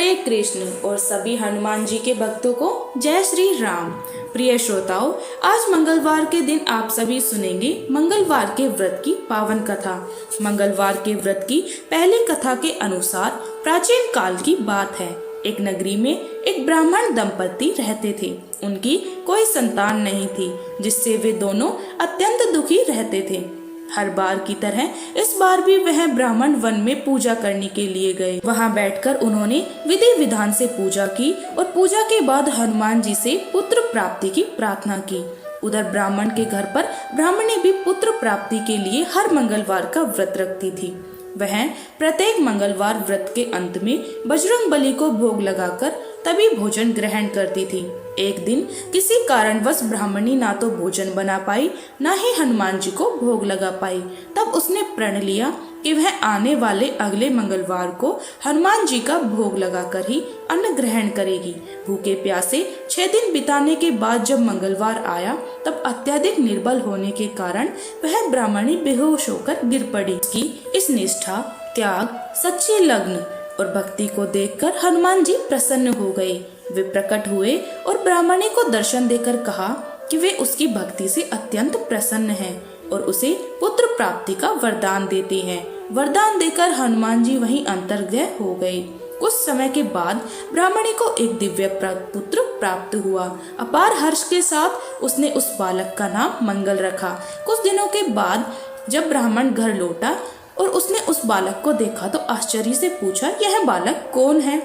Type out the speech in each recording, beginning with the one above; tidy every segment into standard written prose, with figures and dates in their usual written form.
हरे कृष्ण और सभी हनुमान जी के भक्तों को जय श्री राम। प्रिय श्रोताओं, आज मंगलवार के दिन आप सभी सुनेंगे मंगलवार के व्रत की पावन कथा। मंगलवार के व्रत की पहली कथा के अनुसार प्राचीन काल की बात है। एक नगरी में एक ब्राह्मण दंपति रहते थे। उनकी कोई संतान नहीं थी, जिससे वे दोनों अत्यंत दुखी रहते थे। हर बार की तरह इस बार भी वह ब्राह्मण वन में पूजा करने के लिए गए। वहां बैठकर उन्होंने विधि विधान से पूजा की और पूजा के बाद हनुमान जी से पुत्र प्राप्ति की प्रार्थना की। उधर ब्राह्मण के घर पर ब्राह्मणी भी पुत्र प्राप्ति के लिए हर मंगलवार का व्रत रखती थी। वह प्रत्येक मंगलवार व्रत के अंत में बजरंग बली को भोग लगाकर तभी भोजन ग्रहण करती थी। एक दिन किसी कारणवश ब्राह्मणी ना तो भोजन बना पाई, ना ही हनुमान जी को भोग लगा पाई। तब उसने प्रण लिया कि वह आने वाले अगले मंगलवार को हनुमान जी का भोग लगाकर ही अन्न ग्रहण करेगी। भूखे प्यासे 6 दिन बिताने के बाद जब मंगलवार आया, तब अत्यधिक निर्बल होने के कारण वह ब्राह्मणी बेहोश होकर गिर पड़ी। उसकी इस निष्ठा, त्याग, सच्ची लगन और भक्ति को देखकर हनुमान जी प्रसन्न हो गए। वे प्रकट हुए और ब्राह्मणी को दर्शन देकर कहा कि वे उसकी भक्ति से अत्यंत प्रसन्न हैं और उसे पुत्र प्राप्ति का वरदान देते हैं। वरदान देकर हनुमान जी वहीं अंतर्गह हो गए। कुछ समय के बाद ब्राह्मणी को एक दिव्य पुत्र प्राप्त हुआ। अपार हर्ष के साथ उसने उस बालक का नाम मंगल रखा। कुछ दिनों के बाद जब ब्राह्मण घर लौटा और उसने उस बालक को देखा तो आश्चर्य से पूछा, यह बालक कौन है?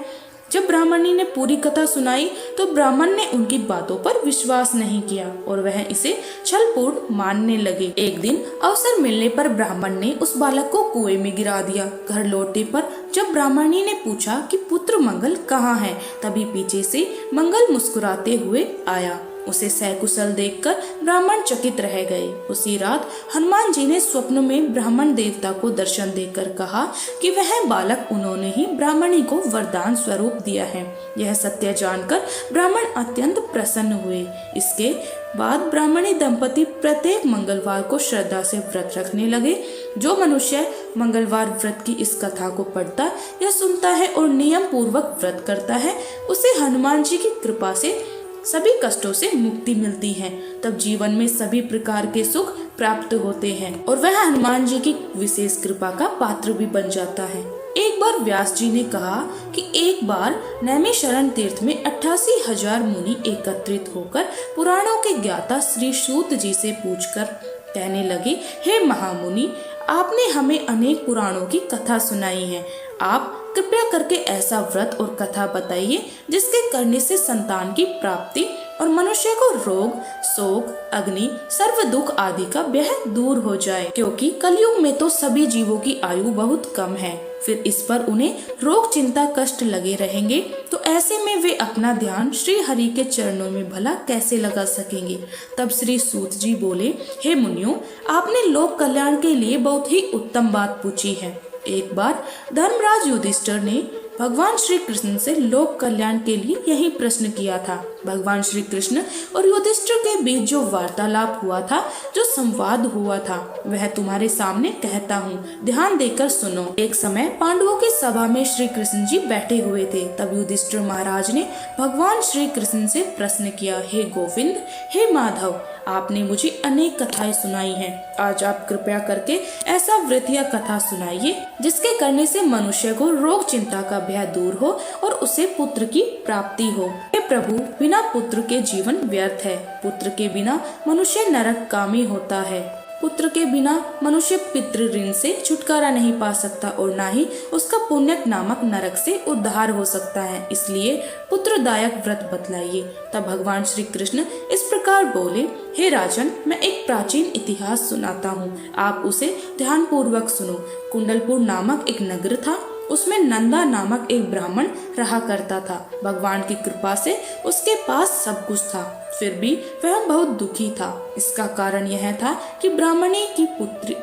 जब ब्राह्मणी ने पूरी कथा सुनाई तो ब्राह्मण ने उनकी बातों पर विश्वास नहीं किया और वह इसे छलपूर्ण मानने लगे। एक दिन अवसर मिलने पर ब्राह्मण ने उस बालक को कुएं में गिरा दिया। घर लौटने पर जब ब्राह्मणी ने पूछा कि पुत्र मंगल कहाँ है, तभी पीछे से मंगल मुस्कुराते हुए आया। उसे सकुशल देखकर ब्राह्मण चकित रह गए। उसी रात हनुमान जी ने स्वप्न में ब्राह्मण देवता को दर्शन देकर कहा कि वह बालक उन्होंने ही ब्राह्मणी को वरदान स्वरूप दिया है। यह सत्य जानकर ब्राह्मण अत्यंत प्रसन्न हुए। इसके बाद ब्राह्मणी दंपति प्रत्येक मंगलवार को श्रद्धा से व्रत रखने लगे। जो मनुष्य मंगलवार व्रत की इस कथा को पढ़ता या सुनता है और नियम पूर्वक व्रत करता है, उसे हनुमान जी की कृपा से सभी कष्टों से मुक्ति मिलती है। तब जीवन में सभी प्रकार के सुख प्राप्त होते हैं और वह हनुमान जी की विशेष कृपा का पात्र भी बन जाता है। एक बार व्यास जी ने कहा कि एक बार नैमिषारण्य तीर्थ में 88,000 मुनि एकत्रित होकर पुराणों के ज्ञाता श्री सूत जी से पूछकर कहने लगे, हे महामुनि, आपने हमें अनेक पुराणों की कथा सुनाई है। आप कृपया करके ऐसा व्रत और कथा बताइए जिसके करने से संतान की प्राप्ति और मनुष्य को रोग, शोक, अग्नि, सर्व दुख आदि का भय दूर हो जाए, क्योंकि कलयुग में तो सभी जीवों की आयु बहुत कम है। फिर इस पर उन्हें रोग, चिंता, कष्ट लगे रहेंगे, तो ऐसे में वे अपना ध्यान श्री हरि के चरणों में भला कैसे लगा सकेंगे। तब श्री सूत जी बोले, हे मुनियों, आपने लोक कल्याण के लिए बहुत ही उत्तम बात पूछी है। एक बार धर्मराज युधिष्ठिर ने भगवान श्री कृष्ण से लोक कल्याण के लिए यही प्रश्न किया था। भगवान श्री कृष्ण और युधिष्ठिर के बीच जो वार्तालाप हुआ था, जो संवाद हुआ था, वह तुम्हारे सामने कहता हूँ, ध्यान देकर सुनो। एक समय पांडवों की सभा में श्री कृष्ण जी बैठे हुए थे। तब युधिष्ठिर महाराज ने भगवान श्री कृष्ण से प्रश्न किया, हे गोविंद, हे माधव, आपने मुझे अनेक कथाएं सुनाई हैं। आज आप कृपया करके ऐसा व्रत या कथा सुनाइए जिसके करने से मनुष्य को रोग, चिंता का भय दूर हो और उसे पुत्र की प्राप्ति हो। हे प्रभु, बिना पुत्र के जीवन व्यर्थ है। पुत्र के बिना मनुष्य नरकगामी होता है। पुत्र के बिना मनुष्य पितृ ऋण से छुटकारा नहीं पा सकता और ना ही उसका पुण्यक नामक नरक से उद्धार हो सकता है। इसलिए पुत्रदायक व्रत बतलाइए। तब भगवान श्री कृष्ण इस प्रकार बोले, हे राजन, मैं एक प्राचीन इतिहास सुनाता हूँ, आप उसे ध्यान पूर्वक सुनो। कुंडलपुर नामक एक नगर था। उसमें नंदा नामक एक ब्राह्मण रहा करता था। भगवान की कृपा से उसके पास सब कुछ था, फिर भी वह बहुत दुखी था। इसका कारण यह था कि ब्राह्मणी की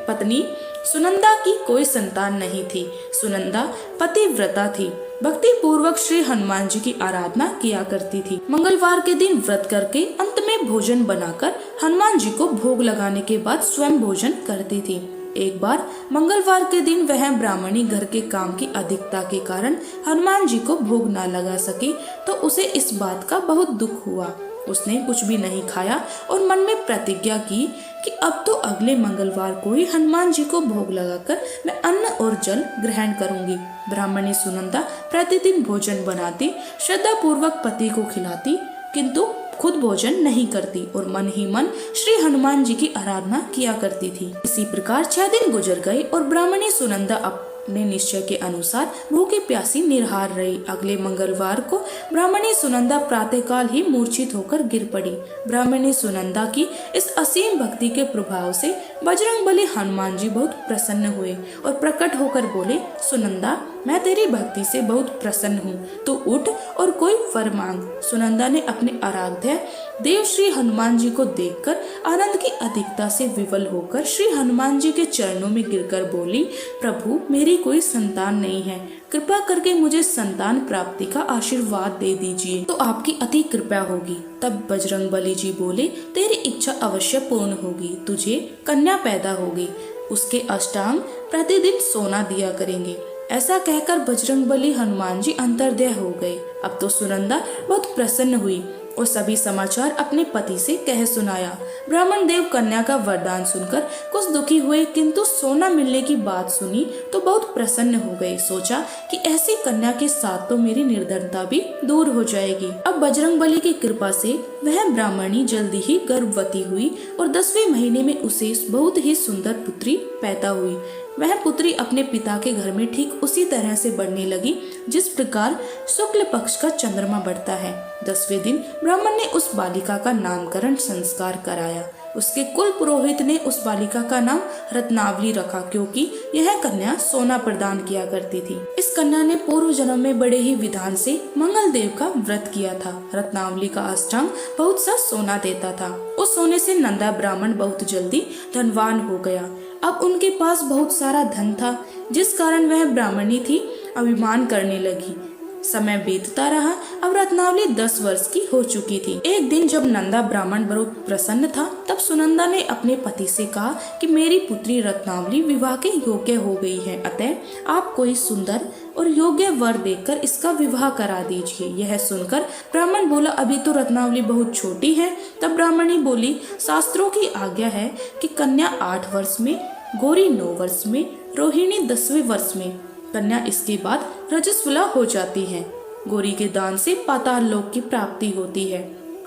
पत्नी सुनंदा की कोई संतान नहीं थी। सुनंदा पतिव्रता थी, भक्ति पूर्वक श्री हनुमान जी की आराधना किया करती थी। मंगलवार के दिन व्रत करके अंत में भोजन बनाकर हनुमान जी को भोग लगाने के बाद स्वयं भोजन करती थी। एक बार मंगलवार के दिन वह ब्राह्मणी घर के काम की अधिकता के कारण हनुमान जी को भोग न लगा सकी, तो उसे इस बात का बहुत दुख हुआ। उसने कुछ भी नहीं खाया और मन में प्रतिज्ञा की कि अब तो अगले मंगलवार को ही हनुमान जी को भोग लगाकर मैं अन्न और जल ग्रहण करूंगी। ब्राह्मणी सुनंदा प्रतिदिन भोजन बनाती, श्रद्धा पूर्वक पति को खिलाती, किंतु खुद भोजन नहीं करती और मन ही मन श्री हनुमान जी की आराधना किया करती थी। इसी प्रकार 6 दिन गुजर गए और ब्राह्मणी सुनंदा अपने निश्चय के अनुसार भूखी प्यासी निरहार रही। अगले मंगलवार को ब्राह्मणी सुनंदा प्रातःकाल ही मूर्छित होकर गिर पड़ी। ब्राह्मणी सुनंदा की इस असीम भक्ति के प्रभाव से बजरंगबली हनुमान जी बहुत प्रसन्न हुए और प्रकट होकर बोले, सुनंदा, मैं तेरी भक्ति से बहुत प्रसन्न हूँ, तू उठ और कोई वर मांग। सुनंदा ने अपने आराध्य देव श्री हनुमान जी को देखकर आनंद की अधिकता से विवल होकर श्री हनुमान जी के चरणों में गिरकर बोली, प्रभु, मेरी कोई संतान नहीं है, कृपा करके मुझे संतान प्राप्ति का आशीर्वाद दे दीजिए तो आपकी अति कृपा होगी। तब बजरंगबली जी बोले, तेरी इच्छा अवश्य पूर्ण होगी, तुझे कन्या पैदा होगी, उसके अष्टांग प्रतिदिन सोना दिया करेंगे। ऐसा कहकर बजरंगबली हनुमान जी अंतर्ध्याय हो गए। अब तो सुनंदा बहुत प्रसन्न हुई और सभी समाचार अपने पति से कह सुनाया। ब्राह्मण देव कन्या का वरदान सुनकर कुछ दुखी हुए, किंतु सोना मिलने की बात सुनी तो बहुत प्रसन्न हो गए। सोचा कि ऐसी कन्या के साथ तो मेरी निर्धनता भी दूर हो जाएगी। अब बजरंगबली की कृपा से वह ब्राह्मणी जल्दी ही गर्भवती हुई और 10वें महीने में उसे बहुत ही सुंदर पुत्री पैदा हुई। वह पुत्री अपने पिता के घर में ठीक उसी तरह से बढ़ने लगी जिस प्रकार शुक्ल पक्ष का चंद्रमा बढ़ता है। 10वें दिन ब्राह्मण ने उस बालिका का नामकरण संस्कार कराया। उसके कुल पुरोहित ने उस बालिका का नाम रत्नावली रखा, क्योंकि यह कन्या सोना प्रदान किया करती थी। इस कन्या ने पूर्व जन्म में बड़े ही विधान से मंगल देव का व्रत किया था। रत्नावली का अष्टांग बहुत सा सोना देता था। उस सोने से नंदा ब्राह्मण बहुत जल्दी धनवान हो गया। अब उनके पास बहुत सारा धन था, जिस कारण वह ब्राह्मणी थी अभिमान करने लगी। समय बीतता रहा। अब रत्नावली 10 वर्ष की हो चुकी थी। एक दिन जब नंदा ब्राह्मण बहुत प्रसन्न था, तब सुनंदा ने अपने पति से कहा कि मेरी पुत्री रत्नावली विवाह के योग्य हो गई है, अतः आप कोई सुंदर और योग्य वर देकर इसका विवाह करा दीजिए। यह सुनकर ब्राह्मण बोला, अभी तो रत्नावली बहुत छोटी है। तब ब्राह्मणी बोली, शास्त्रों की आज्ञा है कि कन्या 8 वर्ष में, गौरी 9 वर्ष में, रोहिणी 10वें वर्ष में, कन्या इसके बाद रजस्वला हो जाती है। गौरी के दान से पाताल लोक की प्राप्ति होती है,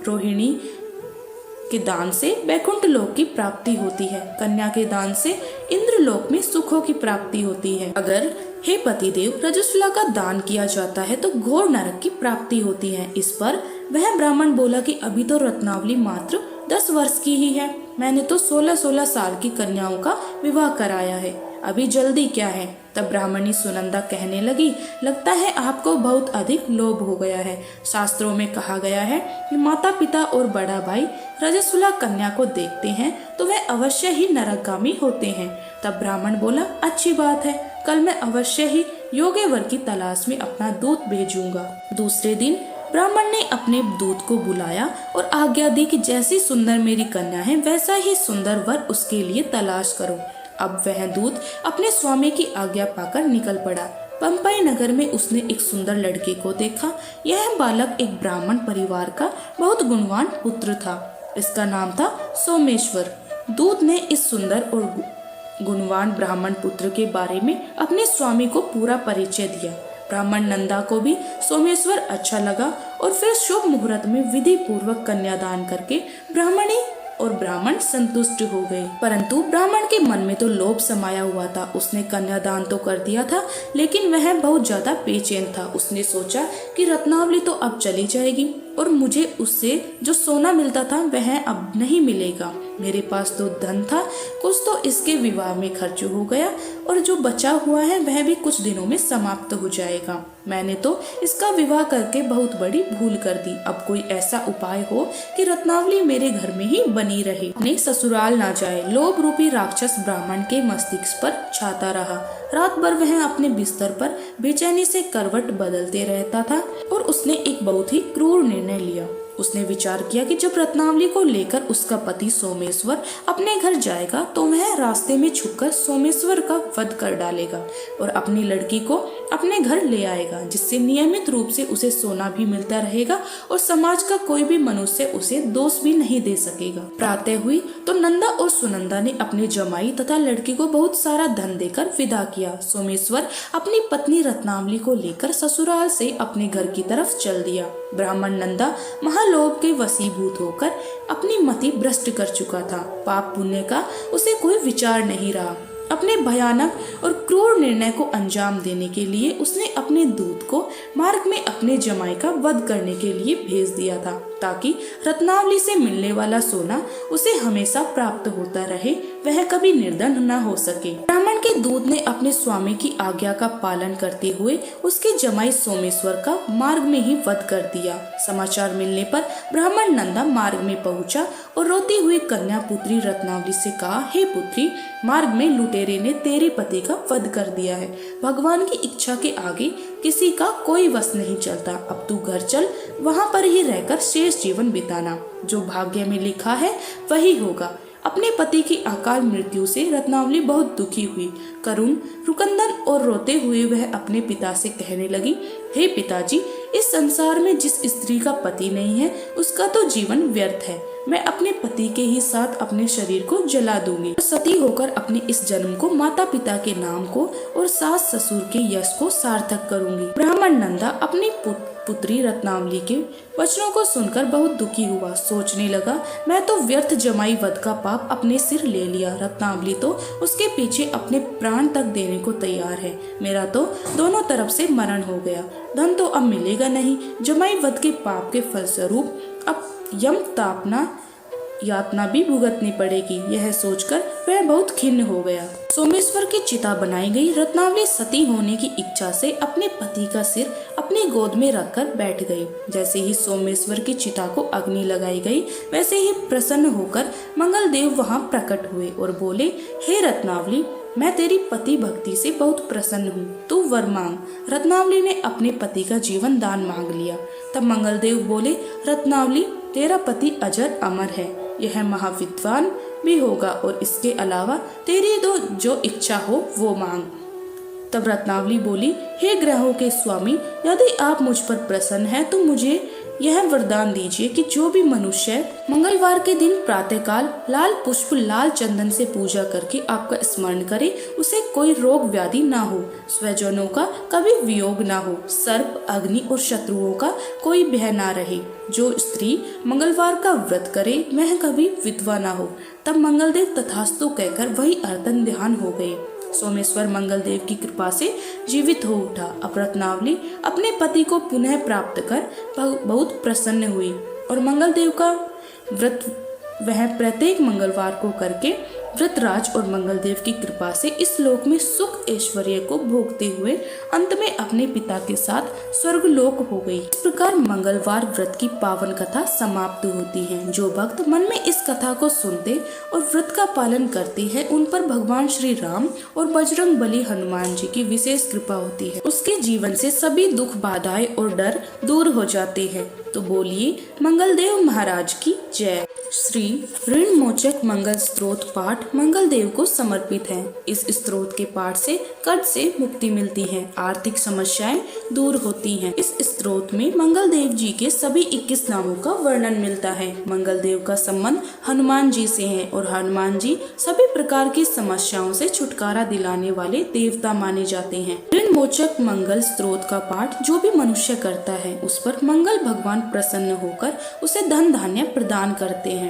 रोहिणी के दान से वैकुंठ लोक की प्राप्ति होती है, कन्या के दान से इंद्र लोक में सुखों की प्राप्ति होती है। अगर हे पतिदेव रजस्वला का दान किया जाता है तो घोर नरक की प्राप्ति होती है। इस पर वह ब्राह्मण बोला कि अभी तो रत्नावली मात्र 10 वर्ष की ही है, मैंने तो 16-16 साल की कन्याओं का विवाह कराया है, अभी जल्दी क्या है। तब ब्राह्मणी सुनंदा कहने लगी, लगता है आपको बहुत अधिक लोभ हो गया है। शास्त्रों में कहा गया है कि माता पिता और बड़ा भाई रजस्वला कन्या को देखते हैं तो वह अवश्य ही नरकगामी होते हैं। तब ब्राह्मण बोला, अच्छी बात है, कल मैं अवश्य ही योग्य वर की तलाश में अपना दूत भेजूंगा। दूसरे दिन ब्राह्मण ने अपने दूत को बुलाया और आज्ञा दी कि जैसी सुंदर मेरी कन्या है वैसा ही सुंदर वर उसके लिए तलाश करो। अब वह दूत अपने स्वामी की आज्ञा पाकर निकल पड़ा। पंपाई नगर में उसने एक सुंदर लड़के को देखा। यह बालक एक ब्राह्मण परिवार का बहुत गुणवान पुत्र था। इसका नाम था सोमेश्वर। दूत ने इस सुंदर और गुणवान ब्राह्मण पुत्र के बारे में अपने स्वामी को पूरा परिचय दिया। ब्राह्मण नंदा को भी सोमेश्वर अच्छा लगा और फिर शुभ मुहूर्त में विधि पूर्वक कन्यादान करके ब्राह्मणी और ब्राह्मण संतुष्ट हो गए। परंतु ब्राह्मण के मन में तो लोभ समाया हुआ था। उसने कन्यादान तो कर दिया था, लेकिन वह बहुत ज्यादा बेचैन था। उसने सोचा कि रत्नावली तो अब चली जाएगी और मुझे उससे जो सोना मिलता था वह अब नहीं मिलेगा। मेरे पास तो धन था, कुछ तो इसके विवाह में खर्च हो गया और जो बचा हुआ है वह भी कुछ दिनों में समाप्त हो जाएगा। मैंने तो इसका विवाह करके बहुत बड़ी भूल कर दी। अब कोई ऐसा उपाय हो कि रत्नावली मेरे घर में ही बनी रहे, अपने ससुराल ना जाए। लोभ रूपी राक्षस ब्राह्मण के मस्तिष्क पर छाता रहा। रात भर वह अपने बिस्तर पर बेचैनी से करवट बदलते रहता था और उसने एक बहुत ही क्रूर निर्णय लिया। उसने विचार किया कि जब रत्नावली को लेकर उसका पति सोमेश्वर अपने घर जाएगा तो वह रास्ते में छुपकर सोमेश्वर का वध कर डालेगा और अपनी लड़की को अपने घर ले आएगा, जिससे नियमित रूप से उसे सोना भी मिलता रहेगा और समाज का कोई भी मनुष्य उसे दोष भी नहीं दे सकेगा। प्रातः हुई तो नंदा और सुनंदा ने अपने जमाई तथा लड़की को बहुत सारा धन देकर विदा किया। सोमेश्वर अपनी पत्नी रत्नावली को लेकर ससुराल से अपने घर की तरफ चल दिया। ब्राह्मण नंदा महालोभ के वशीभूत होकर अपनी मति भ्रष्ट कर चुका था। पाप पुण्य का उसे कोई विचार नहीं रहा। अपने भयानक और क्रूर निर्णय को अंजाम देने के लिए उसने अपने दूत को मार्ग में अपने जमाई का वध करने के लिए भेज दिया था, ताकि रत्नावली से मिलने वाला सोना उसे हमेशा प्राप्त होता रहे, वह कभी निर्धन न हो सके। ब्राह्मण के दूत ने अपने स्वामी की आज्ञा का पालन करते हुए उसके जमाई सोमेश्वर का मार्ग में ही वध कर दिया। समाचार मिलने पर ब्राह्मण नंदा मार्ग में पहुंचा और रोती हुई कन्या पुत्री रत्नावली से कहा, हे पुत्री, मार्ग में लुटेरे ने तेरे पति का वध कर दिया है। भगवान की इच्छा के आगे किसी का कोई वश नहीं चलता। अब तू घर चल, वहाँ पर ही रहकर शेष जीवन बिताना। जो भाग्य में लिखा है वही होगा। अपने पति की अकाल मृत्यु से रत्नावली बहुत दुखी हुई। करुण, रुकंदन और रोते हुए वह अपने पिता से कहने लगी, हे पिताजी, इस संसार में जिस स्त्री का पति नहीं है उसका तो जीवन व्यर्थ है। मैं अपने पति के ही साथ अपने शरीर को जला दूंगी। सती होकर अपने इस जन्म को माता पिता के नाम को और सास ससुर के यश को सार्थक करूंगी। ब्राह्मण नंदा अपनी पुत्री रत्नावली के वचनों को सुनकर बहुत दुखी हुआ। सोचने लगा, मैं तो व्यर्थ जमाई वध का पाप अपने सिर ले लिया। रत्नावली तो उसके पीछे अपने प्राण तक देने को तैयार है। मेरा तो दोनों तरफ से मरण हो गया। धन तो अब मिलेगा नहीं। जमाई वध के पाप के फलस्वरूप अब यम तापना यातना भी भुगतनी पड़ेगी। यह सोचकर वह बहुत खिन्न हो गया। सोमेश्वर की चिता बनाई गई। रत्नावली सती होने की इच्छा से अपने पति का सिर अपनी गोद में रखकर बैठ गई। जैसे ही सोमेश्वर की चिता को अग्नि लगाई गई, वैसे ही प्रसन्न होकर मंगलदेव वहां प्रकट हुए और बोले, हे रत्नावली, मैं तेरी पति भक्ति से बहुत प्रसन्न हूँ, तू वर मांग। रत्नावली ने अपने पति का जीवन दान मांग लिया। तब मंगलदेव बोले, रत्नावली, तेरा पति अजर अमर है, यह महाविद्वान भी होगा और इसके अलावा तेरी जो इच्छा हो वो मांग। तब रत्नावली बोली, हे ग्रहों के स्वामी, यदि आप मुझ पर प्रसन्न हैं तो मुझे यह वरदान दीजिए कि जो भी मनुष्य मंगलवार के दिन प्रातःकाल लाल पुष्प लाल चंदन से पूजा करके आपका स्मरण करे, उसे कोई रोग व्याधि ना हो, स्वजनों का कभी वियोग ना हो, सर्प अग्नि और शत्रुओं का कोई भय ना रहे। जो स्त्री मंगलवार का व्रत करे वह कभी विधवा ना हो। तब मंगलदेव तथास्तु कहकर वही अर्तन ध्यान हो गए। सोमेश्वर मंगलदेव की कृपा से जीवित हो उठा। अब रत्नावली अपने पति को पुनः प्राप्त कर बहुत प्रसन्न हुई और मंगलदेव का व्रत वह प्रत्येक मंगलवार को करके व्रतराज और मंगलदेव की कृपा से इस लोक में सुख ऐश्वर्य को भोगते हुए अंत में अपने पिता के साथ स्वर्गलोक हो गई। इस प्रकार मंगलवार व्रत की पावन कथा समाप्त होती है। जो भक्त मन में इस कथा को सुनते और व्रत का पालन करते हैं, उन पर भगवान श्री राम और बजरंग बली हनुमान जी की विशेष कृपा होती है। उसके जीवन से सभी दुख बाधाएं और डर दूर हो जाते हैं। तो बोलिए मंगलदेव महाराज की जय। श्री ऋण मोचक मंगल स्त्रोत पाठ मंगलदेव को समर्पित है। इस स्त्रोत के पाठ से कर्ज से मुक्ति मिलती है, आर्थिक समस्याएं दूर होती हैं। इस स्त्रोत में मंगलदेव जी के सभी 21 नामों का वर्णन मिलता है। मंगलदेव का संबंध हनुमान जी से है और हनुमान जी सभी प्रकार की समस्याओं से छुटकारा दिलाने वाले देवता माने जाते हैं। ऋण मोचक मंगल स्त्रोत का पाठ जो भी मनुष्य करता है, उस पर मंगल भगवान प्रसन्न होकर उसे धन धान्य प्रदान करते हैं।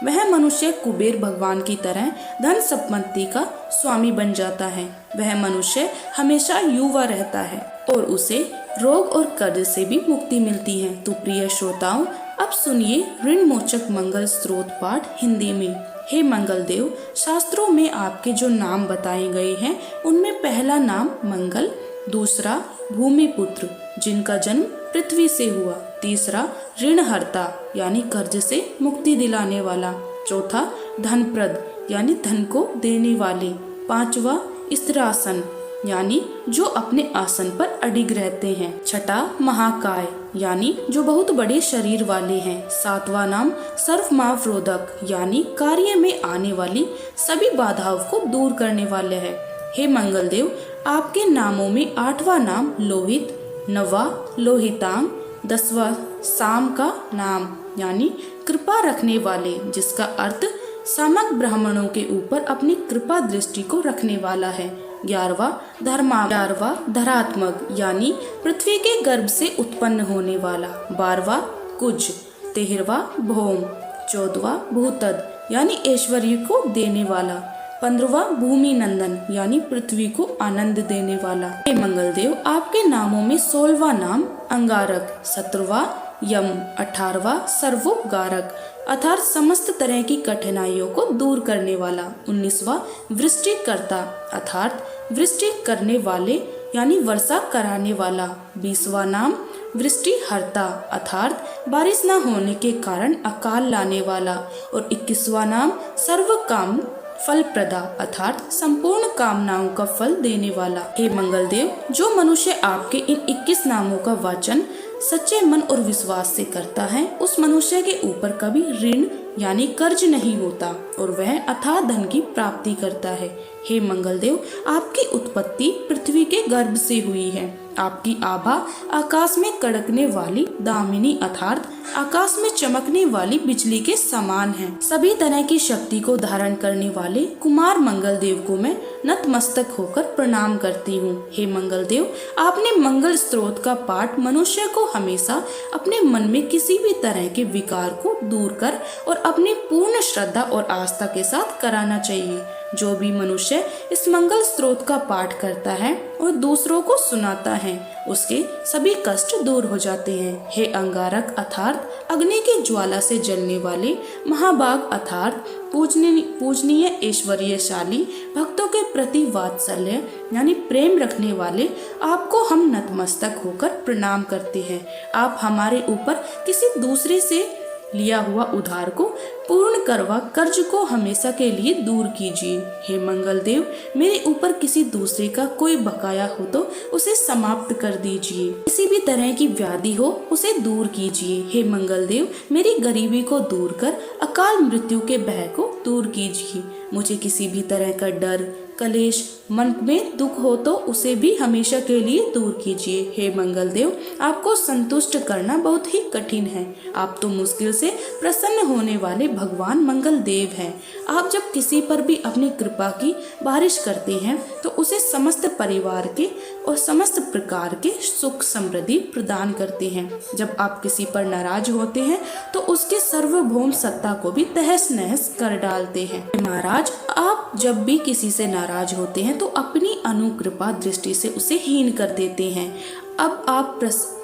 वह मनुष्य कुबेर भगवान की तरह धन संपत्ति का स्वामी बन जाता है। वह मनुष्य हमेशा युवा रहता है और उसे रोग और कर्ज से भी मुक्ति मिलती है। तो प्रिय श्रोताओं, अब सुनिए ऋण मोचक मंगल स्त्रोत पाठ हिंदी में। हे मंगलदेव, शास्त्रों में आपके जो नाम बताए गए हैं, उनमें पहला नाम मंगल, दूसरा भूमिपुत्र जिनका जन्म पृथ्वी से हुआ, तीसरा ऋणहर्ता यानी कर्ज से मुक्ति दिलाने वाला, चौथा धनप्रद यानी धन को देने वाले, पांचवा स्थिरासन यानी जो अपने आसन पर अडिग रहते हैं। छठा महाकाय यानी जो बहुत बड़े शरीर वाले हैं। सातवां नाम सर्वमावरोधक यानी कार्य में आने वाली सभी बाधाओं को दूर करने वाले हैं। हे मंगल देव, आपके नामों में आठवां नाम लोहित, नवा लोहितांग, 10वां साम का नाम यानी कृपा रखने वाले, जिसका अर्थ समस्त ब्राह्मणों के ऊपर अपनी कृपा दृष्टि को रखने वाला है। 11वां धरात्मक यानी पृथ्वी के गर्भ से उत्पन्न होने वाला। 12वां कुज, 13वां भौम, 14वां भूतद यानी ऐश्वर्य को देने वाला। 15वां भूमि नंदन यानी पृथ्वी को आनंद देने वाला। हे मंगल देव, आपके नामों में 16वां नाम अंगारक, 17वां यम, 18वां सर्वोपगारक अर्थात समस्त तरह की कठिनाइयों को दूर करने वाला। 19वां वृष्टिकर्ता अर्थात वृष्टि करने वाले यानी वर्षा कराने वाला। 20वां नाम वृष्टिहर्ता अर्थात बारिश न होने के कारण अकाल लाने वाला। और 21वां नाम सर्वकाम फलप्रदा अर्थात संपूर्ण कामनाओं का फल देने वाला। हे मंगल देव, जो मनुष्य आपके इन 21 नामों का वाचन सच्चे मन और विश्वास से करता है, उस मनुष्य के ऊपर कभी ऋण यानी कर्ज नहीं होता और वह अथाह धन की प्राप्ति करता है। हे मंगल देव, आपकी उत्पत्ति पृथ्वी के गर्भ से हुई है। आपकी आभा आकाश में कड़कने वाली दामिनी अर्थात आकाश में चमकने वाली बिजली के समान है। सभी तरह की शक्ति को धारण करने वाले कुमार मंगल देव को मैं नतमस्तक होकर प्रणाम करती हूँ। हे मंगल देव, आपने मंगल स्त्रोत का पाठ मनुष्य को हमेशा अपने मन में किसी भी तरह के विकार को दूर कर और अपनी पूर्ण श्रद्धा और आस्था के साथ कराना चाहिए। जो भी मनुष्य इस मंगल स्त्रोत का पाठ करता है और दूसरों को सुनाता है, उसके सभी कष्ट दूर हो जाते हैं। हे अंगारक अर्थात अग्नि की ज्वाला से जलने वाले, महाभाग अर्थात पूजनीय ऐश्वर्यशाली, भक्तों के प्रति वात्सल्य यानी प्रेम रखने वाले, आपको हम नतमस्तक होकर प्रणाम करते हैं। आप हमारे ऊपर किसी दूसरे से लिया हुआ उधार को पूर्ण करवा कर्ज को हमेशा के लिए दूर कीजिए। हे मंगल देव, मेरे ऊपर किसी दूसरे का कोई बकाया हो तो उसे समाप्त कर दीजिए। किसी भी तरह की व्याधि हो उसे दूर कीजिए। हे मंगल देव, मेरी गरीबी को दूर कर अकाल मृत्यु के भय को दूर कीजिए। मुझे किसी भी तरह का डर, कलेश, मन में दुख हो तो उसे भी हमेशा के लिए दूर कीजिए। हे मंगल देव, आपको संतुष्ट करना बहुत ही कठिन है। आप तो मुश्किल से प्रसन्न होने वाले भगवान मंगल देव हैं। आप जब किसी पर भी अपनी कृपा की बारिश करते हैं तो उसे समस्त परिवार के और समस्त प्रकार के सुख समृद्धि प्रदान करते हैं। जब आप किसी पर नाराज होते हैं तो उसके सार्वभौम सत्ता को भी तहस नहस कर डालते हैं। महाराज, आप जब भी किसी से नाराज होते हैं तो अपनी अनुकृपा दृष्टि से उसे हीन कर देते हैं। अब आप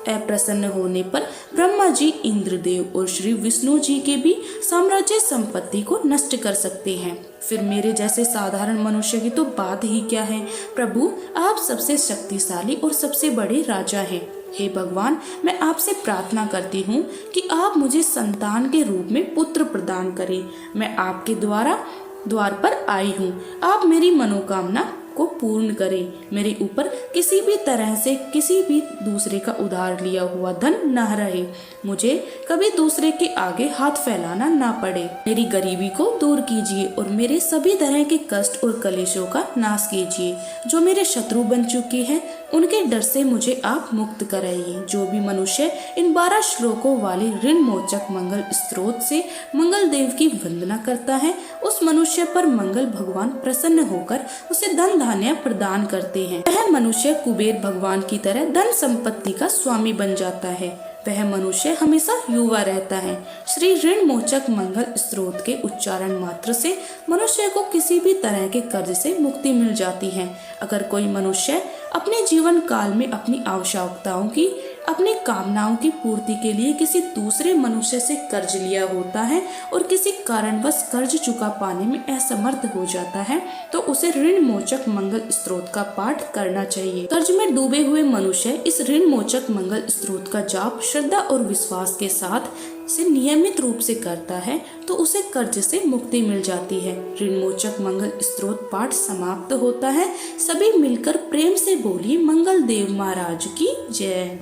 अप्रसन्न होने पर ब्रह्मा जी, इंद्रदेव और श्री विष्णु जी के भी साम्राज्य संपत्ति को नष्ट कर सकते हैं। फिर मेरे जैसे साधारण मनुष्य की तो बात ही क्या है। प्रभु, आप सबसे शक्तिशाली और सबसे बड़े राजा हैं। हे भगवान, मैं आपसे प्रार्थना करती हूँ कि आप मुझे संतान के रूप में पुत्र प्रदान करें। मैं आपके द्वार पर आई हूँ। आप मेरी मनोकामना को पूर्ण करें। मेरे ऊपर किसी भी तरह से किसी भी दूसरे का उधार लिया हुआ धन न रहे। मुझे कभी दूसरे के आगे हाथ फैलाना ना पड़े। मेरी गरीबी को दूर कीजिए और मेरे सभी तरह के कष्ट और कलेशों का नाश कीजिए। जो मेरे शत्रु बन चुके हैं उनके डर से मुझे आप मुक्त कराइए। जो भी मनुष्य इन 12 श्लोकों वाले ऋण मोचक मंगल स्त्रोत से मंगल देव की वंदना करता है, उस मनुष्य पर मंगल भगवान प्रसन्न होकर उसे धन धान्य प्रदान करते हैं। वह मनुष्य कुबेर भगवान की तरह धन संपत्ति का स्वामी बन जाता है। वह मनुष्य हमेशा युवा रहता है। श्री ऋण मोचक मंगल स्त्रोत के उच्चारण मात्र से मनुष्य को किसी भी तरह के कर्ज से मुक्ति मिल जाती है। अगर कोई मनुष्य अपने जीवन काल में अपनी आवश्यकताओं की, अपनी कामनाओं की पूर्ति के लिए किसी दूसरे मनुष्य से कर्ज लिया होता है और किसी कारणवश कर्ज चुका पाने में असमर्थ हो जाता है, तो उसे ऋण मोचक मंगल स्त्रोत का पाठ करना चाहिए। कर्ज में डूबे हुए मनुष्य इस ऋण मोचक मंगल स्त्रोत का जाप श्रद्धा और विश्वास के साथ से नियमित रूप से करता है तो उसे कर्ज से मुक्ति मिल जाती है। ऋणमोचक मंगल स्तोत्र पाठ समाप्त होता है। सभी मिलकर प्रेम से बोलिए मंगल देव महाराज की जय।